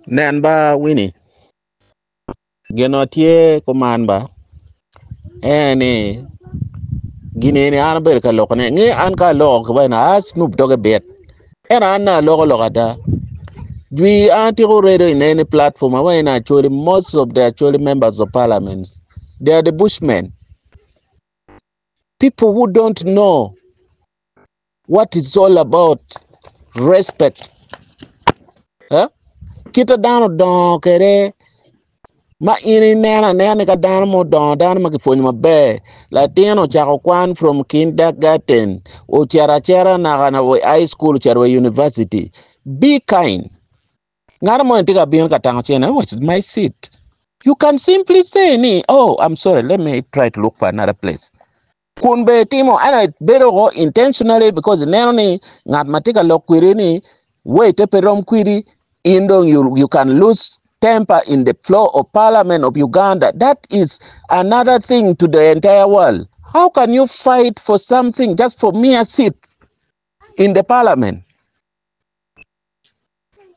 Nen ba Winnie. Genotie kuman ba. Ni gine ni an ber ka lokne ngi an ka lok ba na snoop dog bet. Era an na loko da. We aren't already in any platform. When actually most of the actually members of parliament, they are the bushmen. People who don't know what it's all about. Respect. Huh? Kita dano don kere ma ini nena ka dano mo don dano ma kifonyo mabe. Latino chako kwan from kindergarten o chera na high school chera university. Be kind. Ngara mo ntika bin ka tango chena, which is my seat. You can simply say, oh, I'm sorry, let me try to look for another place. Kunbe timo, and I better go intentionally because nani ngat matika lokwiri ni wait perom kwiri indo you can lose temper in the floor of parliament of Uganda. That is another thing to the entire world. How can you fight for something just for mere seat in the parliament?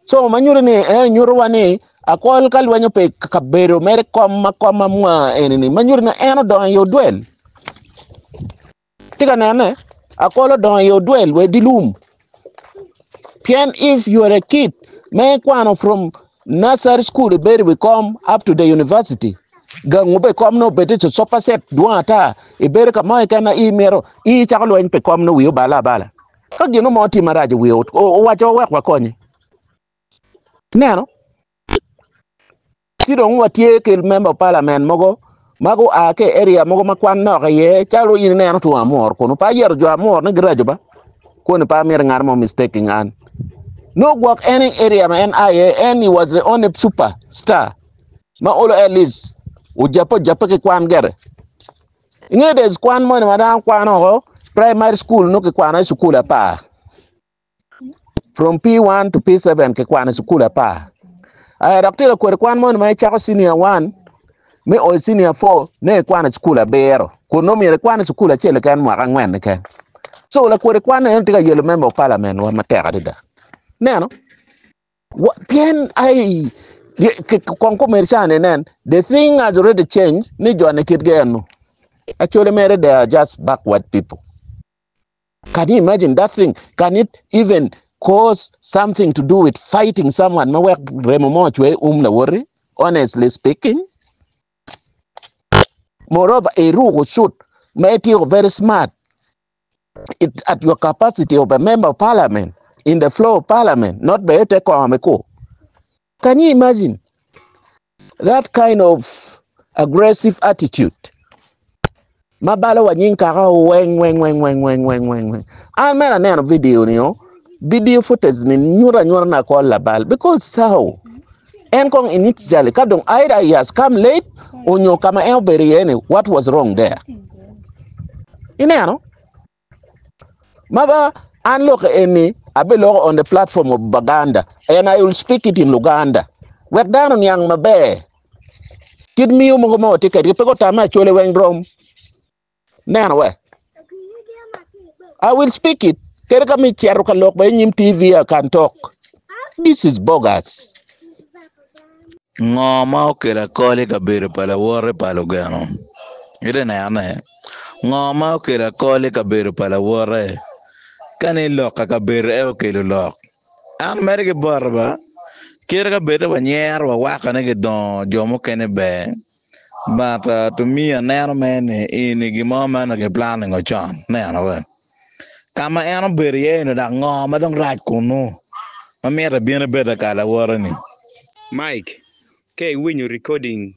So manyuru ni nyuruwani Akol kalwanyo pe kabero mere koma mwa enini manyuru na eno don yo duel tika nane Akol don yo duel we dilum pian if you are a kid me kwano from nursery school be come up to the university gangu be come no bete to super set duata e bere kama kana imero I chakalo en pe come no wi bala ka gino mo ti maraje wi o wacho wa konyi neno siro ngwa tie ke member of parliament mago ake area mogo makwan no ye chalo in ne to amor kono pa yer jo amor ne grajo ba kono pa mer ngar mo mistaking an no work any area man I and he was the only superstar ma olo at least o japo ke kwan gere ngede kwan mo ne madan kwan ho primary school no ke kwan school pa from P1 to P7 ke kwan school pa ay doctor ko kwan mo ne ma chako senior 1 me o senior 4 ne kwana school bero kuno mi kwana school chele kan mo angwen ke so la ko kwana en tiga yelo member of parliament wa matera dida neno pien ai konko merchane nen the thing has already changed ni jone kid geno actually mere they are just backward people. Can you imagine that thing? Can it even cause something to do with fighting someone ma wek remo mo chwe la worry honestly speaking. Moreover, a rule should make you very smart at your capacity of a member of parliament, in the floor of parliament, not be ete. Can you imagine that kind of aggressive attitude? Mabala wa nyinka weng. And man a video video footage ni nyura na call la bal because sao enkong initially kadong either he has come late or nyo kama elberi what was wrong there? Maba unlock any abelo on the platform of Baganda and I will speak it in Luganda. Wek down on young mabe. Kid me mo ticket, you pego tama chole weng drum. Nana I will speak it. Kereka mi chiaro ka lok ba nyim TV I can talk. This is bogus. Ngoma okela kole kabere pala wore palo gano. Ile na yana. Ngoma okela kole kabere pala wore. Kani loka kabere e okelo lok. An merge barba. Kira kabere banyer wa waka nege don jomo kene be. But to me a nano man in gimo man ke planning o chan. Nano we. Kama eno bere ye no da ngoma dong raj kuno. Mamera biene beta kala wore ni. Mike, okay, when you're recording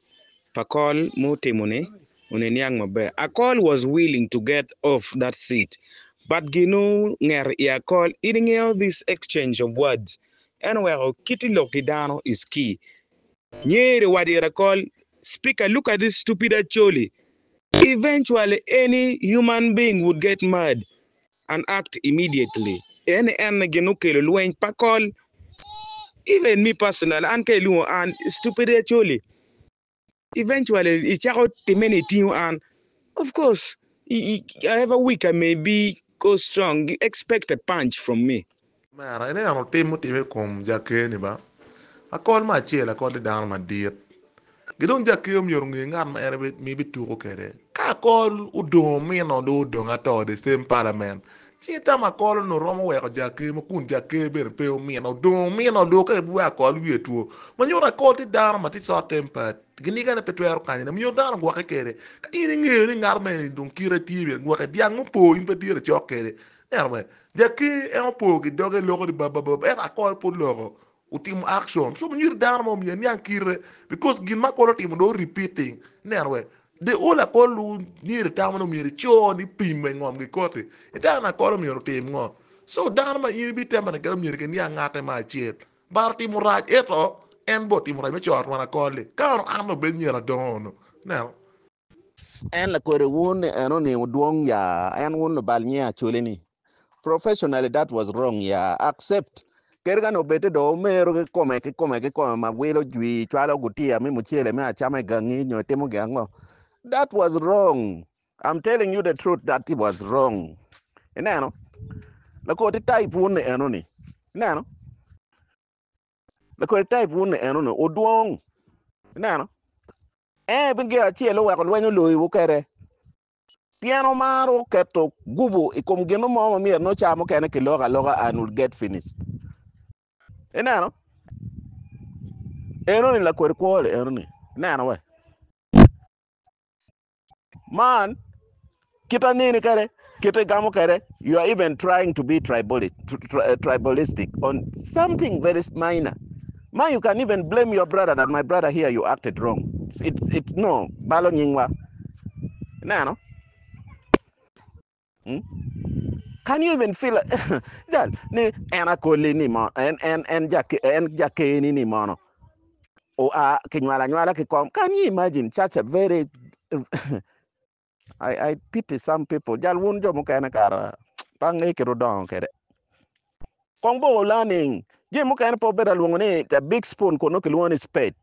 Pakol Mutemune Uneniang Mabe. Akol was willing to get off that seat. But Gino Nger Akol eating out this exchange of words. Anyway, Kitty Lokidano is key. Nyere Wadira call speaker, look at this stupid Acholi. Eventually any human being would get mad and act immediately. Any Genukelo Lueng Pakol. Even me personally, and stupid Acholi. Eventually, it's out the many things, and of course, I have a week, I may be go strong. You expect a punch from me. Mara ene ano temo time kom jakeni ba Akol ma chiela akol de dan ma diet. Gidon jakem yor ngi ngan ma ere mi bitu ko kere. Ka akol udong mi no do udong ato the same parliament. Chita ma akol no romo we ko jakem kun jakem ber pe mi no do mi no do ka bu akol wi tu. Ma nyor akol ti dan ma ti so temper. Gini gana pe tuero kanye na nyor dan gwa kere. Ka ini ngi ni ngar me dun kira tibe gwa ka diang mo po in pe dire chok kere. Erwe. Jaki en po gi doge logo di baba baba en akol po logo utim action so when you down mom yan yan kire because gin ma ko team do repeating nerwe de ola ko lu ni ta mo mi cho ni pim ngom gi kote eta na ko mi team ngo so down ma yiri bi temba na ga mi ke ni ngate ma chiet bar team raj eto en bo team raj me chot wana ko le ka an no ben yera don no en la kore won eno ni duong ya en won bal nya chole ni professionally that was wrong ya accept kerga no bete do mero ke kome ma welo jwi chwalo gutia mi muchele me achame gangi nyo temo gango that was wrong. I'm telling you the truth that it was wrong. Enano la ko ti type won eno ni enano la ko type won eno no oduong enano binge achielo wa ko lwenyo loyi kere piano maro keto gubu ikom geno mo mi no chamo kene kiloga loga and will get finished enano eno ni la kwer kwole eno ni enano we man kita nini kere kita gamo kere you are even trying to be tribalistic on something very minor. Man, you can even blame your brother that my brother here you acted wrong. It's no balo nyingwa enano. Hmm? Can you even feel that ni Akoli ni mo en jake ni mono o a kinywala ki kom. Can you imagine such a very I pity some people jal wun jo mo kana kara pang e kiro don kere kong bo learning je mo kana po bera luongo ni the big spoon kono ki luongo ni spade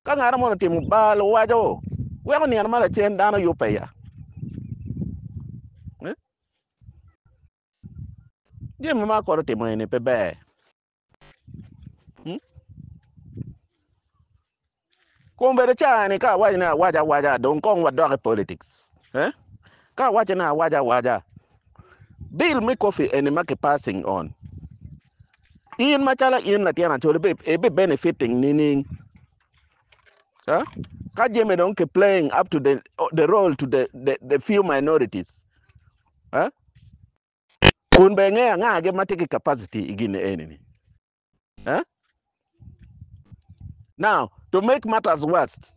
ka ngara mo timo bal wajo weko ni mala chen dano yupe ya eh? Je mo ma koro timo ene pe be hmm? Kumbere chani ka wajina waja don kong wadoke politics eh? Ka wajina waja bill me coffee and make passing on in machala in la tiana to be benefiting meaning huh? Ka jeme don ke playing up to the role to the few minorities huh? Kun be nga ge matiki capacity igine enemy huh? Now to make matters worse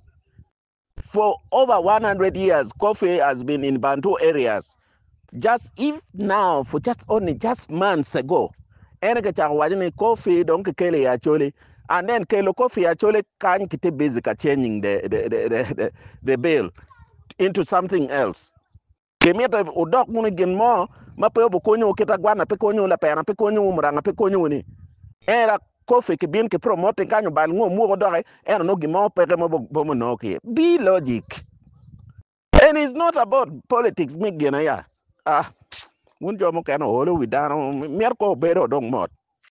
for over 100 years coffee has been in Bantu areas. Just if now for just only just months ago ene ke chak wajini coffee don ke kele Acholi and then kelo coffee Acholi can kiti busy ka changing the bill into something else kemieta udok muni gin mo ma pe bu konyo kita gwana pe konyo la pera pe konyo umranga pe konyo ni era coffee ke bien ke promote kanyo bal ngo mu do era no gimo pe ke mo bo no ke be logic and it's not about politics mi gina ya ah mun jo mo kano holo widano mier ko bero dong mot